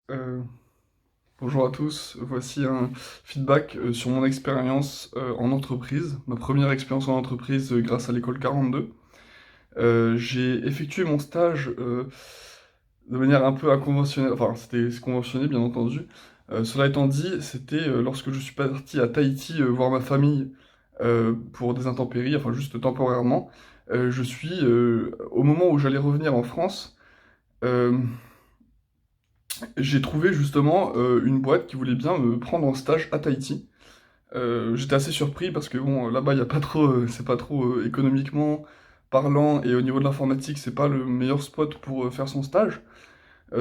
Euh, Bonjour à tous, voici un feedback sur mon expérience en entreprise, ma première expérience en entreprise grâce à l'école 42. J'ai effectué mon stage de manière un peu inconventionnelle, enfin c'est conventionné bien entendu. Cela étant dit, c'était lorsque je suis parti à Tahiti voir ma famille pour des intempéries, enfin juste temporairement. Au moment où j'allais revenir en France, euh, j'ai trouvé justement une boîte qui voulait bien me prendre en stage à Tahiti. J'étais assez surpris parce que bon, là-bas, il y a pas trop, c'est pas trop économiquement parlant et au niveau de l'informatique, c'est pas le meilleur spot pour faire son stage.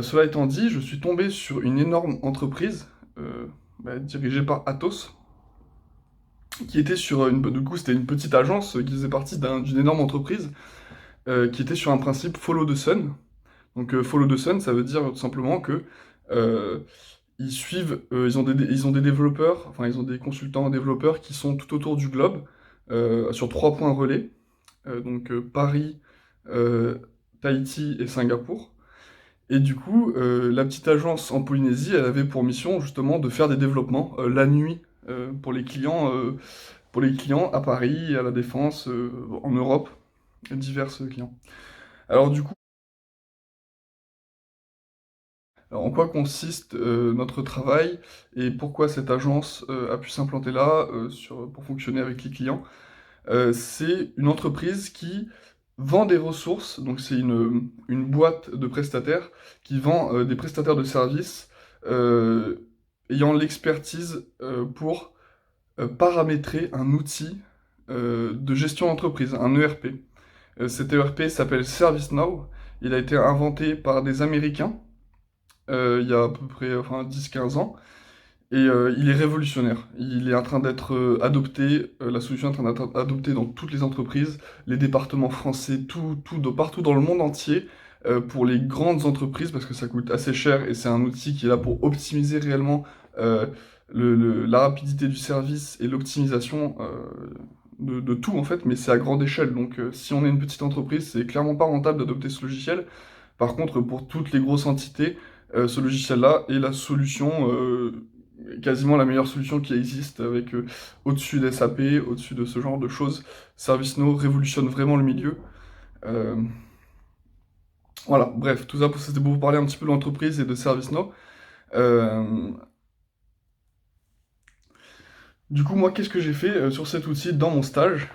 Cela étant dit, je suis tombé sur une énorme entreprise dirigée par Atos, qui était sur du coup, c'était une petite agence qui faisait partie d'une énorme entreprise qui était sur un principe follow the sun. Donc follow the sun, ça veut dire tout simplement que euh, ils ont des développeurs, enfin ils ont des consultants développeurs qui sont tout autour du globe, sur trois points relais, Paris, euh, Tahiti et Singapour. Et du coup, la petite agence en Polynésie, elle avait pour mission justement de faire des développements la nuit pour les clients à Paris, à la Défense, en Europe, divers clients. Alors du coup, alors, en quoi consiste notre travail et pourquoi cette agence a pu s'implanter là pour fonctionner avec les clients? C'est une entreprise qui vend des ressources, donc c'est une boîte de prestataires qui vend des prestataires de services euh, ayant l'expertise pour paramétrer un outil de gestion d'entreprise, un ERP. Cet ERP s'appelle ServiceNow. Il a été inventé par des Américains il y a à peu près 10-15 ans. Et il est révolutionnaire. Il est en train d'être adopté, la solution est en train d'être adoptée dans toutes les entreprises, les départements français, partout dans le monde entier, pour les grandes entreprises, parce que ça coûte assez cher et c'est un outil qui est là pour optimiser réellement euh, la rapidité du service et l'optimisation de tout en fait, mais c'est à grande échelle. Donc si on est une petite entreprise, c'est clairement pas rentable d'adopter ce logiciel. Par contre, pour toutes les grosses entités, ce logiciel-là est la solution, quasiment la meilleure solution qui existe, avec au-dessus d'SAP, au-dessus de ce genre de choses. ServiceNow révolutionne vraiment le milieu. Euh, voilà, bref, tout ça c'était pour vous parler un petit peu de l'entreprise et de ServiceNow. Euh, du coup, moi, qu'est-ce que j'ai fait sur cet outil dans mon stage?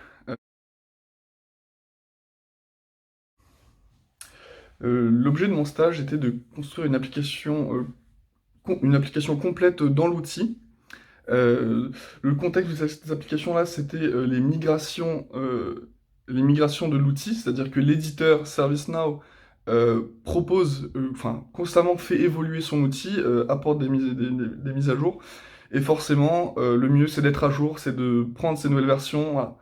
L'objet de mon stage était de construire une application complète dans l'outil. Euh, le contexte de cette application-là, c'était les migrations de l'outil, c'est-à-dire que l'éditeur ServiceNow constamment fait évoluer son outil, apporte des mises à jour, et forcément, le mieux c'est d'être à jour, c'est de prendre ces nouvelles versions. Voilà.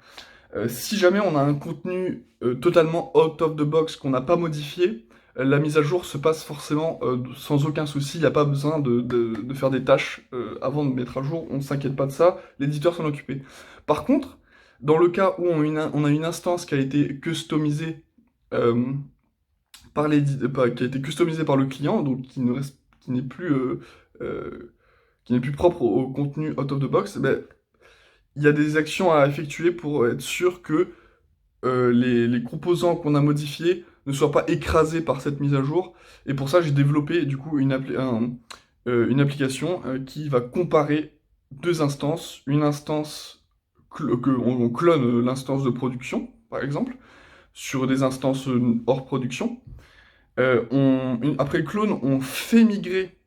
Si jamais on a un contenu totalement out of the box qu'on n'a pas modifié, la mise à jour se passe forcément sans aucun souci. Il n'y a pas besoin de faire des tâches avant de mettre à jour. On ne s'inquiète pas de ça. L'éditeur s'en occupait. Par contre, dans le cas où on a une instance qui a été customisée euh, qui a été customisée par le client, donc qui n'est plus euh, qui n'est plus propre au contenu out of the box, ben, il y a des actions à effectuer pour être sûr que les composants qu'on a modifiés ne soient pas écrasés par cette mise à jour. Et pour ça, j'ai développé du coup une application qui va comparer deux instances. Une instance on clone l'instance de production, par exemple, sur des instances hors production. Après le clone, on fait migrer,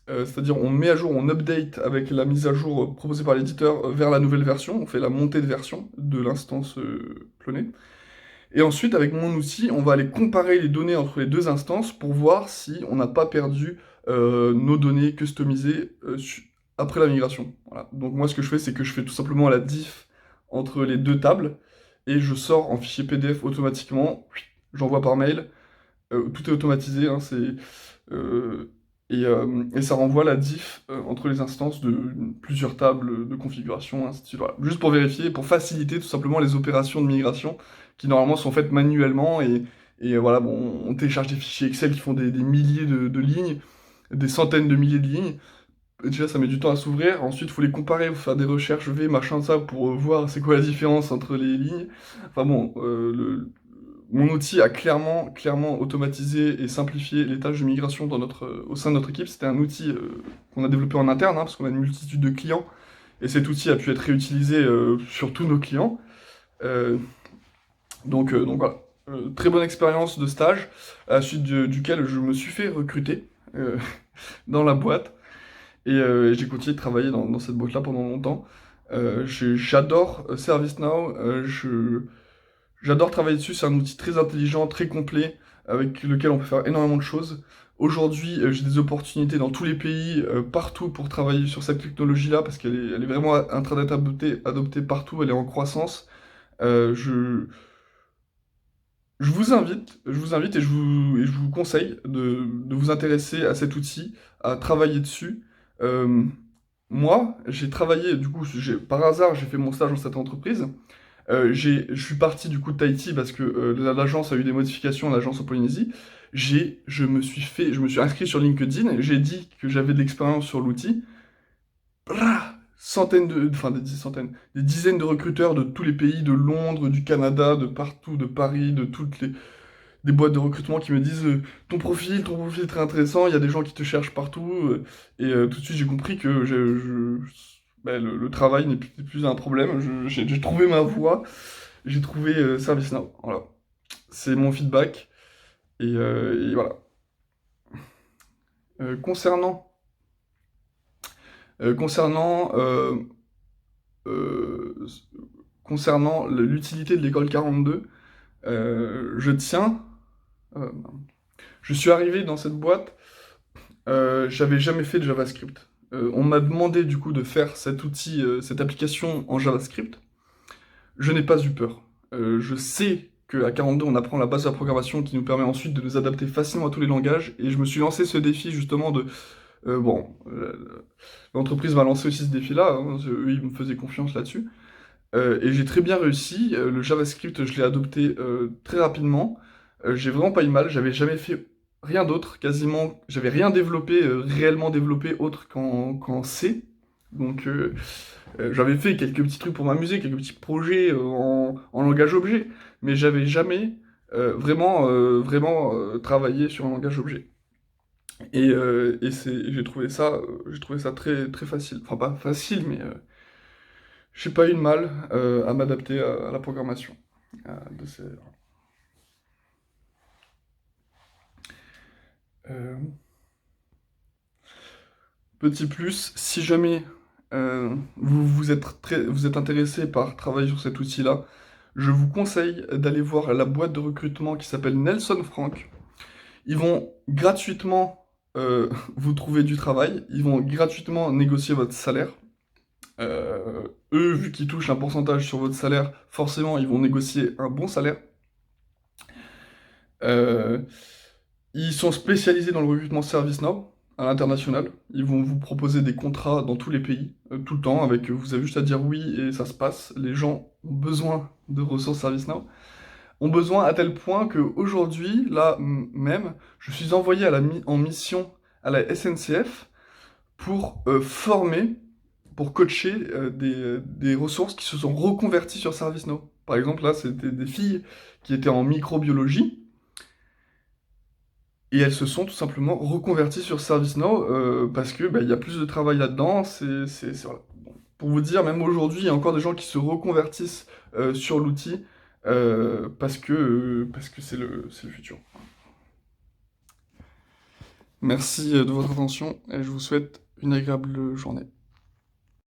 c'est-à-dire on met à jour, on update avec la mise à jour proposée par l'éditeur vers la nouvelle version. On fait la montée de version de l'instance clonée. Et ensuite, avec mon outil, on va aller comparer les données entre les deux instances pour voir si on n'a pas perdu nos données customisées après la migration. Voilà. Donc moi, ce que je fais, c'est que je fais tout simplement la diff entre les deux tables et je sors en fichier PDF automatiquement. J'envoie par mail. Tout est automatisé, hein, euh, et ça renvoie la diff entre les instances de plusieurs tables de configuration, ainsi de suite. Voilà. Juste pour vérifier, pour faciliter tout simplement les opérations de migration qui normalement sont faites manuellement voilà, bon, on télécharge des fichiers Excel qui font des milliers de lignes des centaines de milliers de lignes. Déjà, ça met du temps à s'ouvrir. Ensuite, il faut les comparer, faut faire des recherches V, machin, ça, pour voir c'est quoi la différence entre les lignes. Enfin bon, mon outil a clairement automatisé et simplifié les tâches de migration au sein de notre équipe. C'était un outil qu'on a développé en interne, hein, parce qu'on a une multitude de clients. Et cet outil a pu être réutilisé sur tous nos clients. Euh, donc voilà. Très bonne expérience de stage, à la suite duquel je me suis fait recruter dans la boîte. Et j'ai continué de travailler dans cette boîte-là pendant longtemps. J'adore ServiceNow. J'adore travailler dessus. C'est un outil très intelligent, très complet, avec lequel on peut faire énormément de choses. Aujourd'hui, j'ai des opportunités dans tous les pays, partout, pour travailler sur cette technologie-là, parce elle est vraiment en train d'être adoptée partout. Elle est en croissance. Euh, je, je vous invite et je vous conseille de vous intéresser à cet outil, à travailler dessus. Euh, Moi, j'ai travaillé, du coup, par hasard, j'ai fait mon stage dans cette entreprise. Je suis parti du coup de Tahiti parce que l'agence a eu des modifications, l'agence en Polynésie. Je me suis inscrit sur LinkedIn, j'ai dit que j'avais de l'expérience sur l'outil. Enfin des dizaines de recruteurs de tous les pays, de Londres, du Canada, de partout, de Paris, des boîtes de recrutement qui me disent ton profil est très intéressant, il y a des gens qui te cherchent partout. Tout de suite j'ai compris que le travail n'est plus un problème. J'ai trouvé ma voie, j'ai trouvé ServiceNow. Voilà. C'est mon feedback. Et voilà. Euh, concernant concernant euh, concernant l'utilité de l'école 42, je tiens. euh, je suis arrivé dans cette boîte. J'avais jamais fait de JavaScript. On m'a demandé du coup de faire cet outil, cette application en JavaScript. Je n'ai pas eu peur. Je sais qu'à 42, on apprend la base de la programmation qui nous permet ensuite de nous adapter facilement à tous les langages. Et je me suis lancé ce défi justement de... bon, l'entreprise m'a lancé aussi ce défi-là, hein, eux, ils me faisaient confiance là-dessus. Et j'ai très bien réussi. Le JavaScript, je l'ai adopté très rapidement. J'ai vraiment pas eu mal. J'avais jamais fait rien d'autre, quasiment. J'avais rien développé, réellement développé autre qu'en C. Donc, j'avais fait quelques petits trucs pour m'amuser, quelques petits projets en langage objet. Mais j'avais jamais vraiment travaillé sur un langage objet. J'ai trouvé ça très, très facile. Enfin, pas facile, mais j'ai pas eu de mal à m'adapter à la programmation. De ces... euh, Petit plus, si jamais vous êtes intéressé par travailler sur cet outil-là, je vous conseille d'aller voir la boîte de recrutement qui s'appelle Nelson Frank. Ils vont gratuitement vous trouver du travail, ils vont gratuitement négocier votre salaire. Eux, vu qu'ils touchent un pourcentage sur votre salaire, forcément, ils vont négocier un bon salaire. Euh, Ils sont spécialisés dans le recrutement ServiceNow à l'international. Ils vont vous proposer des contrats dans tous les pays, tout le temps, avec vous avez juste à dire oui et ça se passe. Les gens ont besoin de ressources ServiceNow. Ont besoin à tel point qu'aujourd'hui, là même, je suis envoyé en mission à la SNCF pour former, pour coacher des ressources qui se sont reconverties sur ServiceNow. Par exemple, là, c'était des filles qui étaient en microbiologie et elles se sont tout simplement reconverties sur ServiceNow parce que il y a plus de travail là-dedans. Voilà. Bon. Pour vous dire, même aujourd'hui, il y a encore des gens qui se reconvertissent sur l'outil parce que c'est le futur. Merci de votre attention et je vous souhaite une agréable journée.